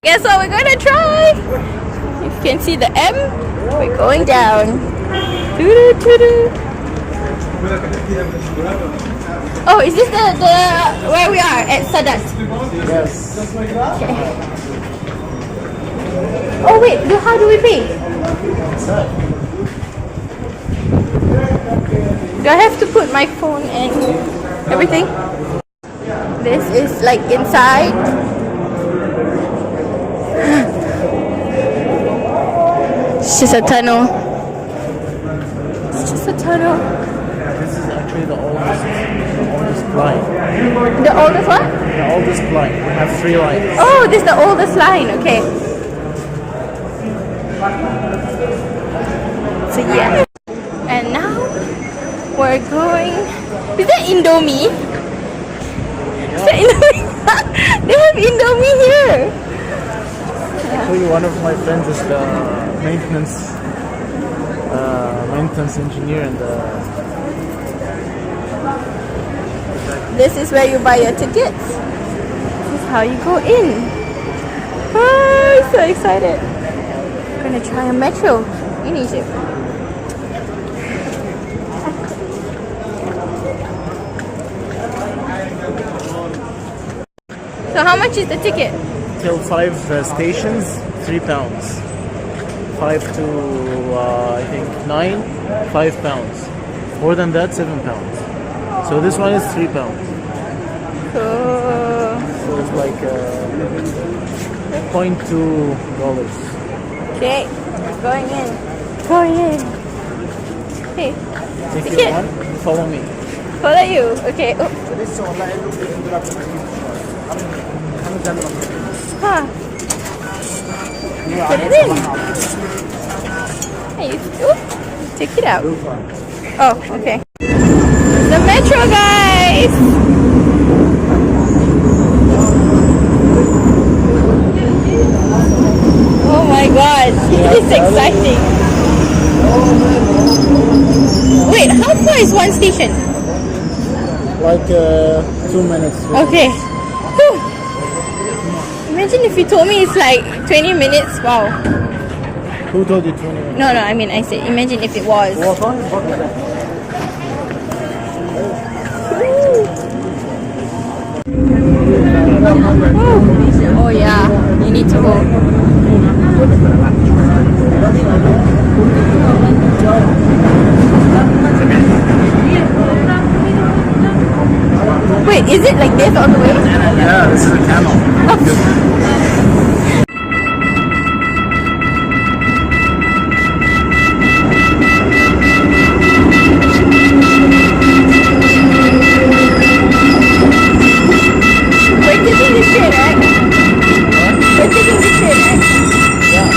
Guess what we're gonna try? You can see the M. We're going down. Doo-doo-doo-doo. Oh, is this the where we are at Sadat? Yes. Okay. Oh wait, how do we pay? Do I have to put my phone and everything? This is like inside. It's just a tunnel. It's just a tunnel. This is actually the oldest line. The oldest what? The oldest line. We have 3 lines. Oh, this is the oldest line. Okay. So yeah. And now we're going. Is that Indomee? Is that Indomee? They have Indomee here. Actually, one of my friends is the maintenance engineer in the. This is where you buy your tickets. This is how you go in. Oh, I'm so excited. I'm gonna try a metro in Egypt. So how much is the ticket? Till 5 stations, £3. 5 to I think 9, £5. More than that, £7. So this one is £3. Cool. So it's like $0.2. Okay, we're going in. Going in. Hey, If you ticket. want, follow me. Follow you. Okay. Oh. Huh. Put it in. Hey, take it out. Oh, okay. The metro, guys. Oh my God, it's exciting. Wait, how far is one station? Like 2 minutes. Okay. Whew. Imagine if you told me it's like 20 minutes. Wow. Who told you 20 minutes? No, I mean, I said, imagine if it was. Walk on. Oh yeah, you need to go. Wait, is it like this all the way? Yeah, this is a camel. We're taking this train, right? We're taking this train, right? Yeah.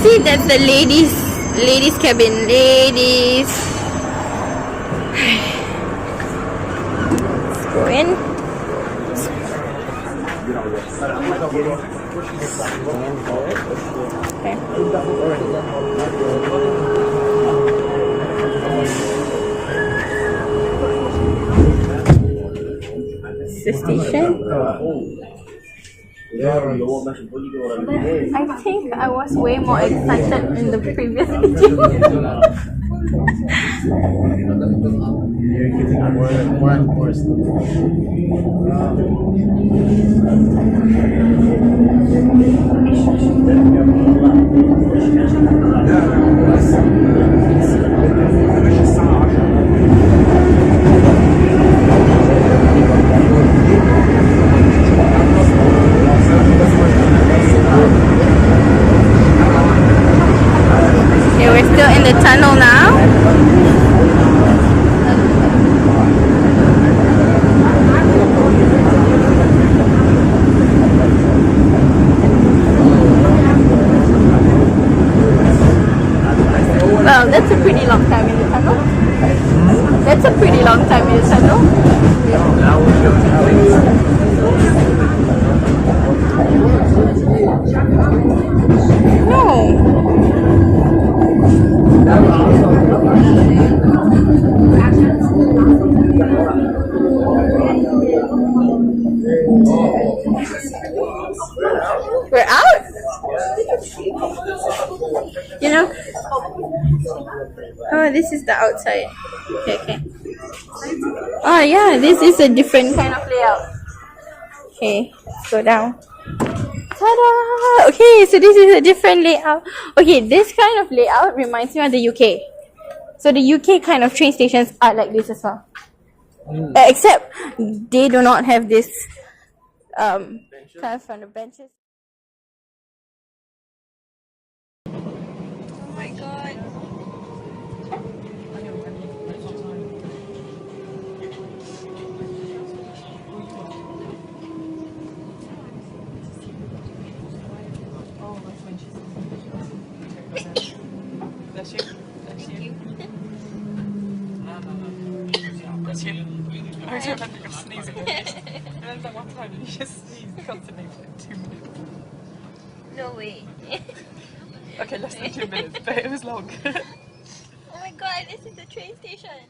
See, that's the ladies cabin. Ladies. Let's go in. Okay. The station. I think I was way more excited in the previous video. You're getting more and more. Okay, we're still in the tunnel now. Well, that's a pretty long time in the tunnel. That's a pretty long time in the tunnel. No. You know? Oh, this is the outside. Okay, okay. Oh yeah, this is a different kind of layout. Okay, let's go down. Ta-da! Okay, so this is a different layout. Okay, this kind of layout reminds me of the UK. So the UK kind of train stations are like this as well. Except they do not have this kind of front of benches. Oh my god. Bless you. Bless you. Bless you. I always remember you're sneezing. And then that one time you just sneezed constantly for like 2 minutes. No way. Okay, less than 2 minutes, but it was long. Oh my god, this is the train station.